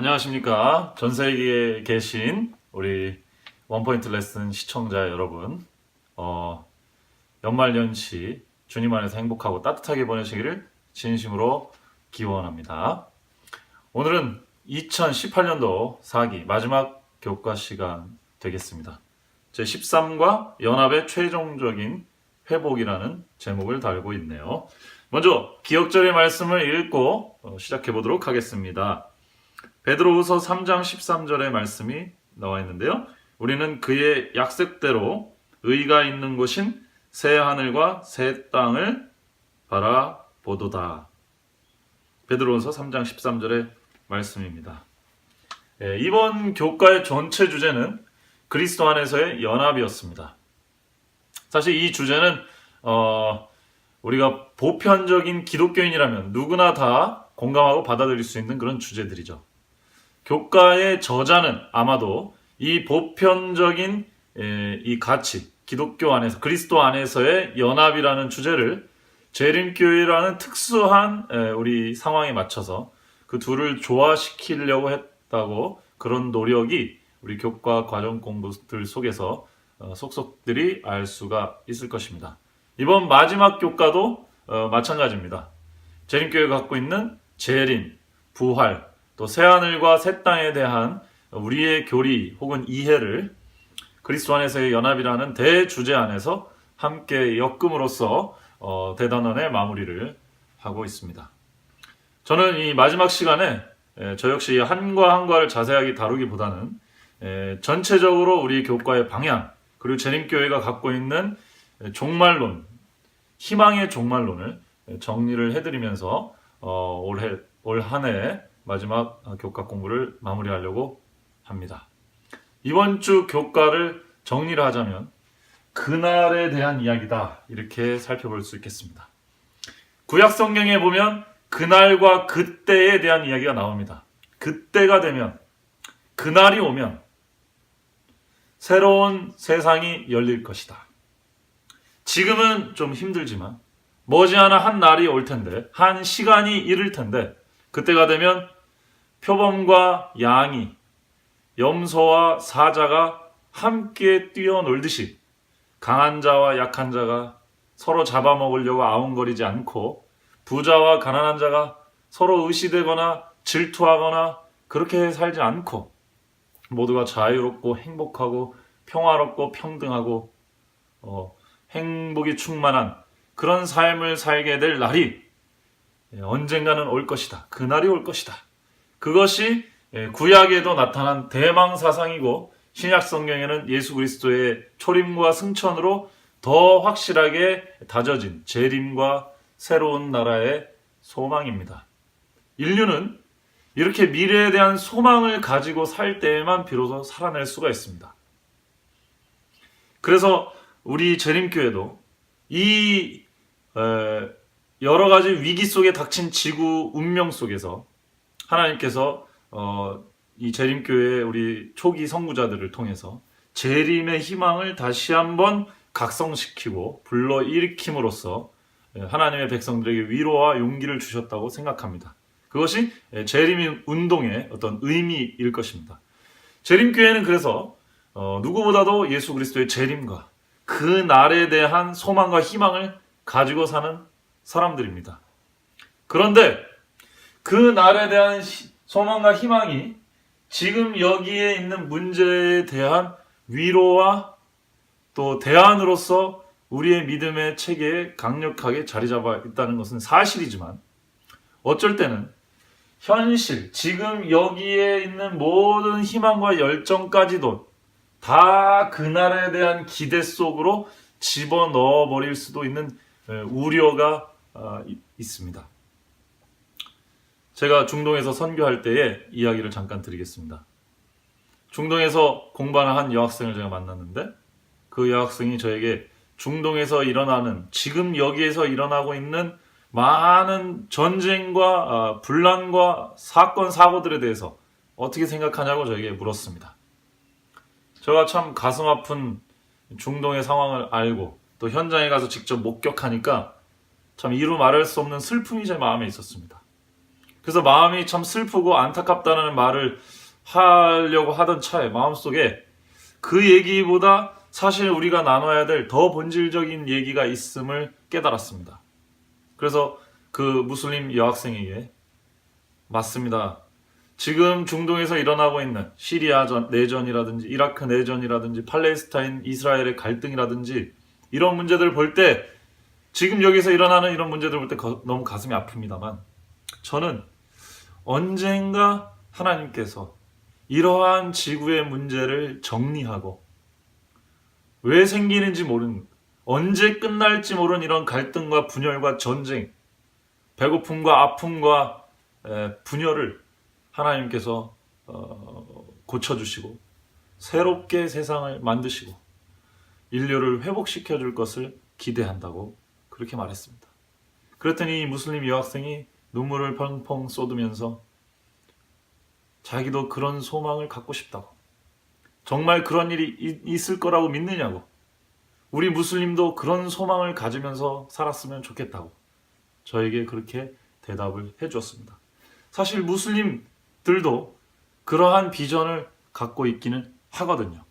안녕하십니까. 전 세계에 계신 우리 원포인트 레슨 시청자 여러분, 연말연시 주님 안에서 행복하고 따뜻하게 보내시기를 진심으로 기원합니다. 오늘은 2018년도 4기 마지막 교과 시간 되겠습니다. 제13과 연합의 최종적인 회복이라는 제목을 달고 있네요. 먼저 기억절의 말씀을 읽고 시작해 보도록 하겠습니다. 베드로후서 3장 13절의 말씀이 나와 있는데요. 우리는 그의 약속대로 의가 있는 곳인 새 하늘과 새 땅을 바라보도다. 베드로후서 3장 13절의 말씀입니다. 이번 교과의 전체 주제는 그리스도 안에서의 연합이었습니다. 사실 이 주제는 우리가 보편적인 기독교인이라면 누구나 다 공감하고 받아들일 수 있는 그런 주제들이죠. 교과의 저자는 아마도 이 보편적인 이 가치, 기독교 안에서, 그리스도 안에서의 연합이라는 주제를 재림교회라는 특수한 우리 상황에 맞춰서 그 둘을 조화시키려고 했다고, 그런 노력이 우리 교과 과정 공부들 속에서 속속들이 알 수가 있을 것입니다. 이번 마지막 교과도 마찬가지입니다. 재림교회가 갖고 있는 재림, 부활, 또 새하늘과 새 땅에 대한 우리의 교리 혹은 이해를 그리스도 안에서의 연합이라는 대주제 안에서 함께 엮음으로써 대단원의 마무리를 하고 있습니다. 저는 이 마지막 시간에 저 역시 한과 한과를 자세하게 다루기보다는 전체적으로 우리 교과의 방향, 그리고 재림교회가 갖고 있는 종말론, 희망의 종말론을 정리를 해드리면서 올 한 해 마지막 교과 공부를 마무리하려고 합니다. 이번 주 교과를 정리를 하자면 그날에 대한 이야기다, 이렇게 살펴볼 수 있겠습니다. 구약 성경에 보면 그날과 그때에 대한 이야기가 나옵니다. 그때가 되면, 그날이 오면 새로운 세상이 열릴 것이다. 지금은 좀 힘들지만 머지않아 한 날이 올 텐데, 한 시간이 이를 텐데, 그때가 되면 표범과 양이, 염소와 사자가 함께 뛰어놀듯이 강한 자와 약한 자가 서로 잡아먹으려고 아웅거리지 않고, 부자와 가난한 자가 서로 의시되거나 질투하거나 그렇게 살지 않고, 모두가 자유롭고 행복하고 평화롭고 평등하고 행복이 충만한 그런 삶을 살게 될 날이 언젠가는 올 것이다. 그날이 올 것이다. 그것이 구약에도 나타난 대망사상이고, 신약 성경에는 예수 그리스도의 초림과 승천으로 더 확실하게 다져진 재림과 새로운 나라의 소망입니다. 인류는 이렇게 미래에 대한 소망을 가지고 살 때에만 비로소 살아낼 수가 있습니다. 그래서 우리 재림교회도 이 여러 가지 위기 속에 닥친 지구 운명 속에서 하나님께서 이 재림교회의 우리 초기 선구자들을 통해서 재림의 희망을 다시 한번 각성시키고 불러일으킴으로써 하나님의 백성들에게 위로와 용기를 주셨다고 생각합니다. 그것이 재림 운동의 어떤 의미일 것입니다. 재림교회는 그래서 누구보다도 예수 그리스도의 재림과 그 날에 대한 소망과 희망을 가지고 사는 사람들입니다. 그런데 그 날에 대한 소망과 희망이 지금 여기에 있는 문제에 대한 위로와 또 대안으로서 우리의 믿음의 체계에 강력하게 자리 잡아 있다는 것은 사실이지만, 어쩔 때는 현실, 지금 여기에 있는 모든 희망과 열정까지도 다 그날에 대한 기대 속으로 집어넣어 버릴 수도 있는 우려가 있습니다. 제가 중동에서 선교할 때의 이야기를 잠깐 드리겠습니다. 중동에서 공부하는 한 여학생을 제가 만났는데, 그 여학생이 저에게 중동에서 일어나는, 지금 여기에서 일어나고 있는 많은 전쟁과 분란과 사건, 사고들에 대해서 어떻게 생각하냐고 저에게 물었습니다. 제가 참 가슴 아픈 중동의 상황을 알고 또 현장에 가서 직접 목격하니까 참 이루 말할 수 없는 슬픔이 제 마음에 있었습니다. 그래서 마음이 참 슬프고 안타깝다는 말을 하려고 하던 차에 마음속에 그 얘기보다 사실 우리가 나눠야 될 더 본질적인 얘기가 있음을 깨달았습니다. 그래서 그 무슬림 여학생에게 맞습니다. 지금 중동에서 일어나고 있는 시리아 내전이라든지 이라크 내전이라든지 팔레스타인 이스라엘의 갈등이라든지 이런 문제들을 볼 때 지금 여기서 일어나는 이런 문제들을 볼 때 너무 가슴이 아픕니다만 저는 언젠가 하나님께서 이러한 지구의 문제를 정리하고 왜 생기는지 모르는 언제 끝날지 모르는 이런 갈등과 분열과 전쟁 배고픔과 아픔과 분열을 하나님께서 고쳐주시고 새롭게 세상을 만드시고 인류를 회복시켜 줄 것을 기대한다고 그렇게 말했습니다. 그랬더니 이 무슬림 여학생이 눈물을 펑펑 쏟으면서 자기도 그런 소망을 갖고 싶다고, 정말 그런 일이 있을 거라고 믿느냐고, 우리 무슬림도 그런 소망을 가지면서 살았으면 좋겠다고 저에게 그렇게 대답을 해주었습니다. 사실 무슬림들도 그러한 비전을 갖고 있기는 하거든요.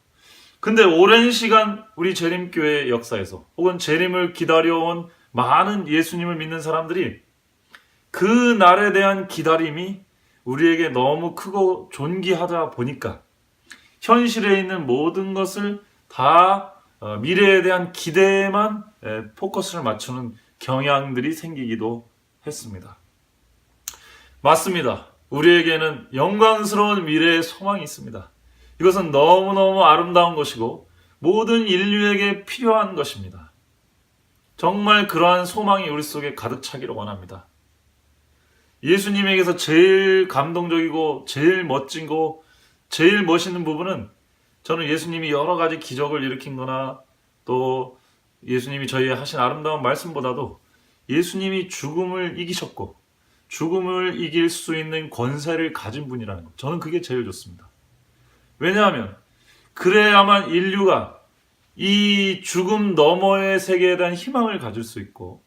근데 오랜 시간 우리 재림교회 역사에서 혹은 재림을 기다려온 많은 예수님을 믿는 사람들이 그 날에 대한 기다림이 우리에게 너무 크고 존귀하다 보니까 현실에 있는 모든 것을 다 미래에 대한 기대에만 포커스를 맞추는 경향들이 생기기도 했습니다. 맞습니다. 우리에게는 영광스러운 미래의 소망이 있습니다. 이것은 너무너무 아름다운 것이고 모든 인류에게 필요한 것입니다. 정말 그러한 소망이 우리 속에 가득 차기를 원합니다. 예수님에게서 제일 감동적이고 제일 멋진고 제일 멋있는 부분은 저는 예수님이 여러 가지 기적을 일으킨 거나 또 예수님이 저희에 하신 아름다운 말씀보다도 예수님이 죽음을 이기셨고 죽음을 이길 수 있는 권세를 가진 분이라는 것, 저는 그게 제일 좋습니다. 왜냐하면 그래야만 인류가 이 죽음 너머의 세계에 대한 희망을 가질 수 있고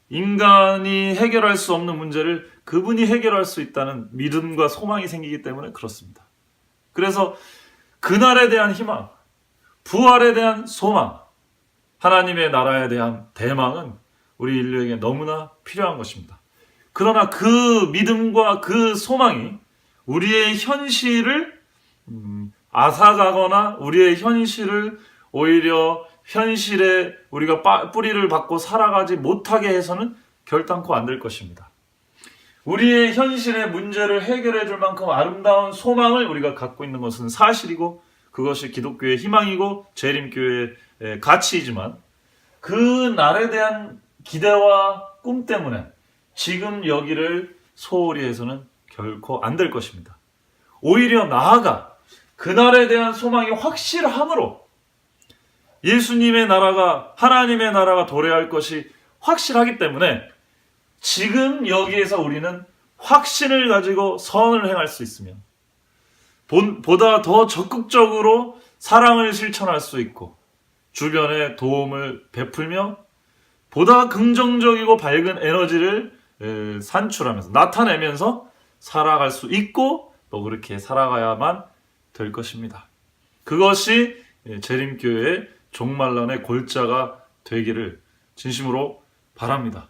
인간이 해결할 수 없는 문제를 그분이 해결할 수 있다는 믿음과 소망이 생기기 때문에 그렇습니다. 그래서 그날에 대한 희망, 부활에 대한 소망, 하나님의 나라에 대한 대망은 우리 인류에게 너무나 필요한 것입니다. 그러나 그 믿음과 그 소망이 우리의 현실을 앗아가거나 우리의 현실을 오히려 현실에 우리가 뿌리를 박고 살아가지 못하게 해서는 결단코 안 될 것입니다. 우리의 현실의 문제를 해결해 줄 만큼 아름다운 소망을 우리가 갖고 있는 것은 사실이고 그것이 기독교의 희망이고 재림교회의 가치이지만 그 날에 대한 기대와 꿈 때문에 지금 여기를 소홀히 해서는 결코 안 될 것입니다. 오히려 나아가 그날에 대한 소망이 확실함으로 예수님의 나라가 하나님의 나라가 도래할 것이 확실하기 때문에 지금 여기에서 우리는 확신을 가지고 선을 행할 수 있으며 보다 더 적극적으로 사랑을 실천할 수 있고 주변에 도움을 베풀며 보다 긍정적이고 밝은 에너지를 산출하면서 나타내면서 살아갈 수 있고 또 그렇게 살아가야만 될 것입니다. 그것이 재림교회의 종말론의 골자가 되기를 진심으로 바랍니다.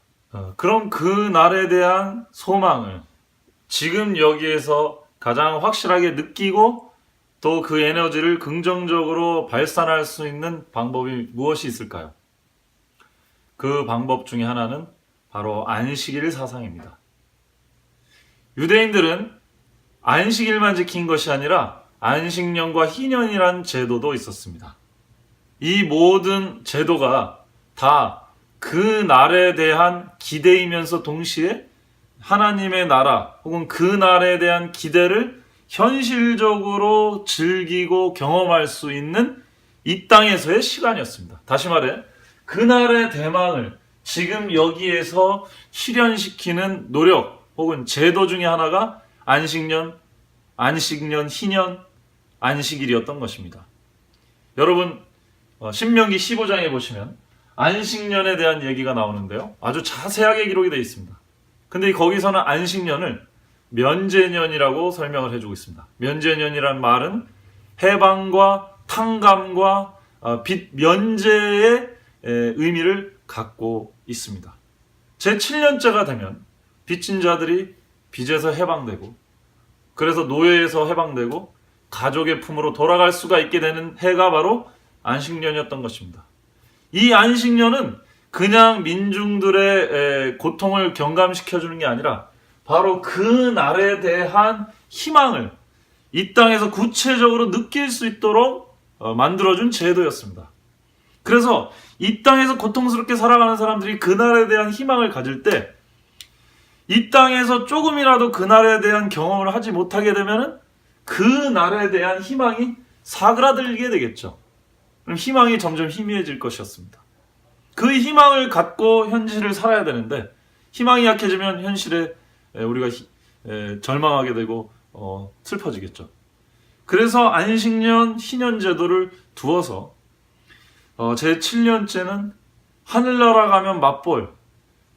그럼 그 날에 대한 소망을 지금 여기에서 가장 확실하게 느끼고 또 그 에너지를 긍정적으로 발산할 수 있는 방법이 무엇이 있을까요? 그 방법 중에 하나는 바로 안식일 사상입니다. 유대인들은 안식일만 지킨 것이 아니라 안식년과 희년이란 제도도 있었습니다. 이 모든 제도가 다 그 날에 대한 기대이면서 동시에 하나님의 나라 혹은 그 날에 대한 기대를 현실적으로 즐기고 경험할 수 있는 이 땅에서의 시간이었습니다. 다시 말해 그날의 대망을 지금 여기에서 실현시키는 노력 혹은 제도 중에 하나가 안식년, 희년, 안식일이었던 것입니다. 여러분 신명기 15장에 보시면 안식년에 대한 얘기가 나오는데요. 아주 자세하게 기록이 되어 있습니다. 근데 거기서는 안식년을 면제년이라고 설명을 해주고 있습니다. 면제년이란 말은 해방과 탕감과 빚 면제의 의미를 갖고 있습니다. 제7년째가 되면 빚진 자들이 빚에서 해방되고, 그래서 노예에서 해방되고 가족의 품으로 돌아갈 수가 있게 되는 해가 바로 안식년이었던 것입니다. 이 안식년은 그냥 민중들의 고통을 경감시켜주는 게 아니라 바로 그 날에 대한 희망을 이 땅에서 구체적으로 느낄 수 있도록 만들어준 제도였습니다. 그래서 이 땅에서 고통스럽게 살아가는 사람들이 그날에 대한 희망을 가질 때, 이 땅에서 조금이라도 그날에 대한 경험을 하지 못하게 되면 그 날에 대한 희망이 사그라들게 되겠죠. 그럼 희망이 점점 희미해질 것이었습니다. 그 희망을 갖고 현실을 살아야 되는데, 희망이 약해지면 현실에 우리가 절망하게 되고 슬퍼지겠죠. 그래서 안식년, 희년 제도를 두어서 제7년째는 하늘나라 가면 맛볼,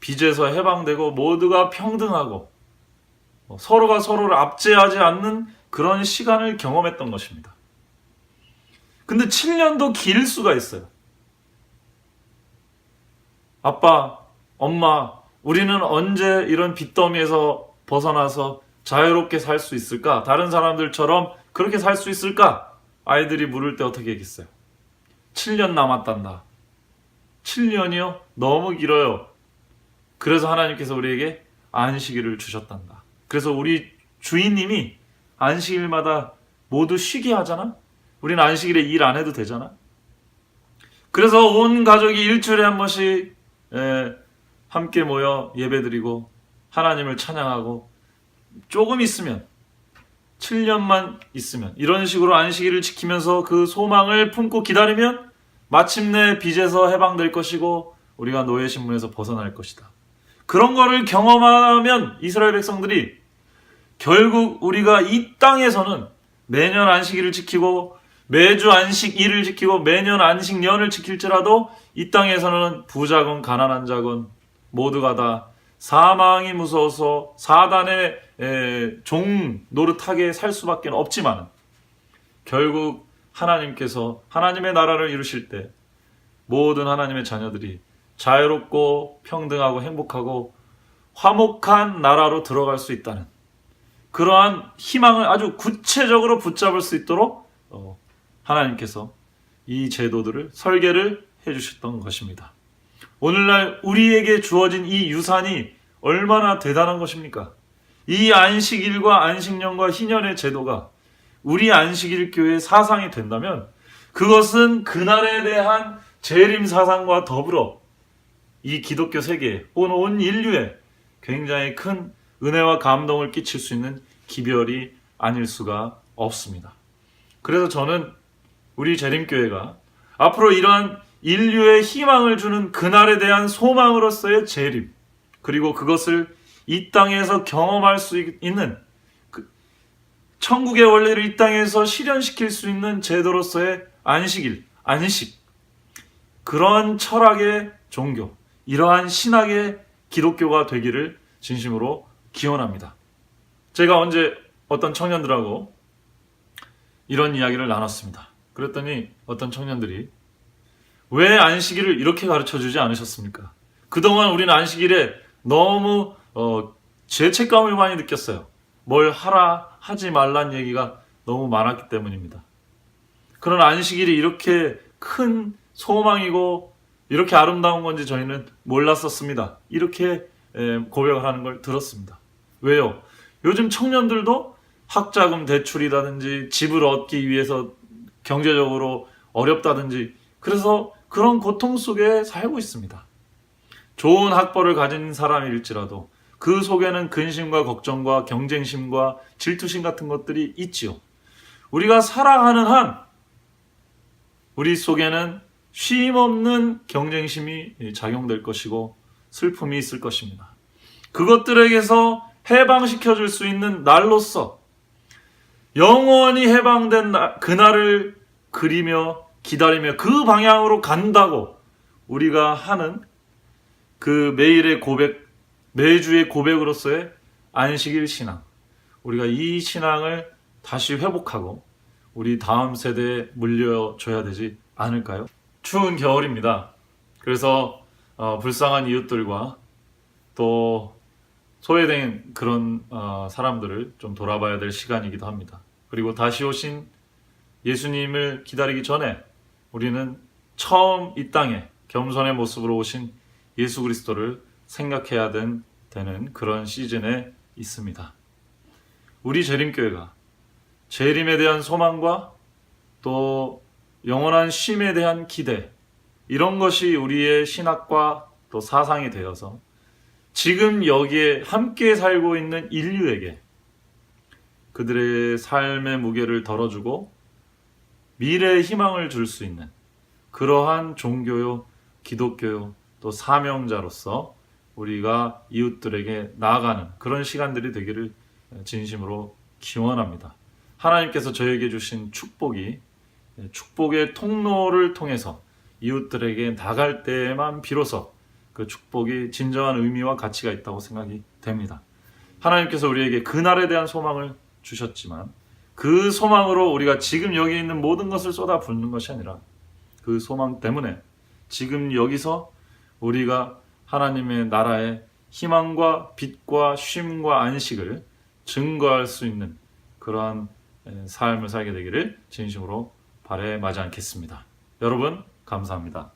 빚에서 해방되고 모두가 평등하고 서로가 서로를 압제하지 않는 그런 시간을 경험했던 것입니다. 근데 7년도 길 수가 있어요. 아빠, 엄마, 우리는 언제 이런 빚더미에서 벗어나서 자유롭게 살 수 있을까? 다른 사람들처럼 그렇게 살 수 있을까? 아이들이 물을 때 어떻게 얘기했어요? 7년 남았단다. 7년이요? 너무 길어요. 그래서 하나님께서 우리에게 안식일을 주셨단다. 그래서 우리 주인님이 안식일마다 모두 쉬게 하잖아? 우리는 안식일에 일 안 해도 되잖아? 그래서 온 가족이 일주일에 한 번씩 함께 모여 예배드리고 하나님을 찬양하고, 조금 있으면 7년만 있으면 이런 식으로 안식일을 지키면서 그 소망을 품고 기다리면 마침내 빚에서 해방될 것이고 우리가 노예 신분에서 벗어날 것이다. 그런 거를 경험하면 이스라엘 백성들이 결국 우리가 이 땅에서는 매년 안식일을 지키고 매주 안식일을 지키고 매년 안식년을 지킬지라도 이 땅에서는 부자건 가난한 자건 모두가 다 사망이 무서워서 사단의 종 노릇하게 살 수밖에 없지만, 결국 하나님께서 하나님의 나라를 이루실 때 모든 하나님의 자녀들이 자유롭고 평등하고 행복하고 화목한 나라로 들어갈 수 있다는 그러한 희망을 아주 구체적으로 붙잡을 수 있도록 하나님께서 이 제도들을 설계를 해주셨던 것입니다. 오늘날 우리에게 주어진 이 유산이 얼마나 대단한 것입니까? 이 안식일과 안식년과 희년의 제도가 우리 안식일 교회의 사상이 된다면 그것은 그날에 대한 재림 사상과 더불어 이 기독교 세계에 온 인류에 굉장히 큰 은혜와 감동을 끼칠 수 있는 기별이 아닐 수가 없습니다. 그래서 저는 우리 재림교회가 앞으로 이러한 인류의 희망을 주는 그날에 대한 소망으로서의 재림, 그리고 그것을 이 땅에서 경험할 수 있는 천국의 원리를 이 땅에서 실현시킬 수 있는 제도로서의 안식, 그러한 철학의 종교, 이러한 신학의 기독교가 되기를 진심으로 기원합니다. 제가 언제 어떤 청년들하고 이런 이야기를 나눴습니다. 그랬더니 어떤 청년들이 왜 안식일을 이렇게 가르쳐주지 않으셨습니까? 그동안 우리는 안식일에 너무 죄책감을 많이 느꼈어요. 뭘 하라 하지 말란 얘기가 너무 많았기 때문입니다. 그런 안식일이 이렇게 큰 소망이고 이렇게 아름다운 건지 저희는 몰랐었습니다. 이렇게 고백을 하는 걸 들었습니다. 왜요? 요즘 청년들도 학자금 대출이라든지 집을 얻기 위해서 경제적으로 어렵다든지, 그래서 그런 고통 속에 살고 있습니다. 좋은 학벌을 가진 사람일지라도 그 속에는 근심과 걱정과 경쟁심과 질투심 같은 것들이 있지요. 우리가 살아가는 한 우리 속에는 쉼없는 경쟁심이 작용될 것이고 슬픔이 있을 것입니다. 그것들에게서 해방시켜줄 수 있는 날로서 영원히 해방된 그날을 그리며 기다리며 그 방향으로 간다고 우리가 하는 그 매일의 고백, 매주의 고백으로서의 안식일 신앙, 우리가 이 신앙을 다시 회복하고 우리 다음 세대에 물려줘야 되지 않을까요? 추운 겨울입니다. 그래서 불쌍한 이웃들과 또 소외된 그런 사람들을 좀 돌아봐야 될 시간이기도 합니다. 그리고 다시 오신 예수님을 기다리기 전에 우리는 처음 이 땅에 겸손의 모습으로 오신 예수 그리스도를 생각해야 되는 그런 시즌에 있습니다. 우리 재림교회가 재림에 대한 소망과 또 영원한 쉼에 대한 기대, 이런 것이 우리의 신학과 또 사상이 되어서 지금 여기에 함께 살고 있는 인류에게 그들의 삶의 무게를 덜어주고 미래의 희망을 줄 수 있는 그러한 종교요, 기독교요, 또 사명자로서 우리가 이웃들에게 나아가는 그런 시간들이 되기를 진심으로 기원합니다. 하나님께서 저에게 주신 축복이 축복의 통로를 통해서 이웃들에게 나갈 때에만 비로소 그 축복이 진정한 의미와 가치가 있다고 생각이 됩니다. 하나님께서 우리에게 그날에 대한 소망을 주셨지만 그 소망으로 우리가 지금 여기 있는 모든 것을 쏟아붓는 것이 아니라 그 소망 때문에 지금 여기서 우리가 하나님의 나라의 희망과 빛과 쉼과 안식을 증거할 수 있는 그러한 삶을 살게 되기를 진심으로 바라마지 않겠습니다. 여러분 감사합니다.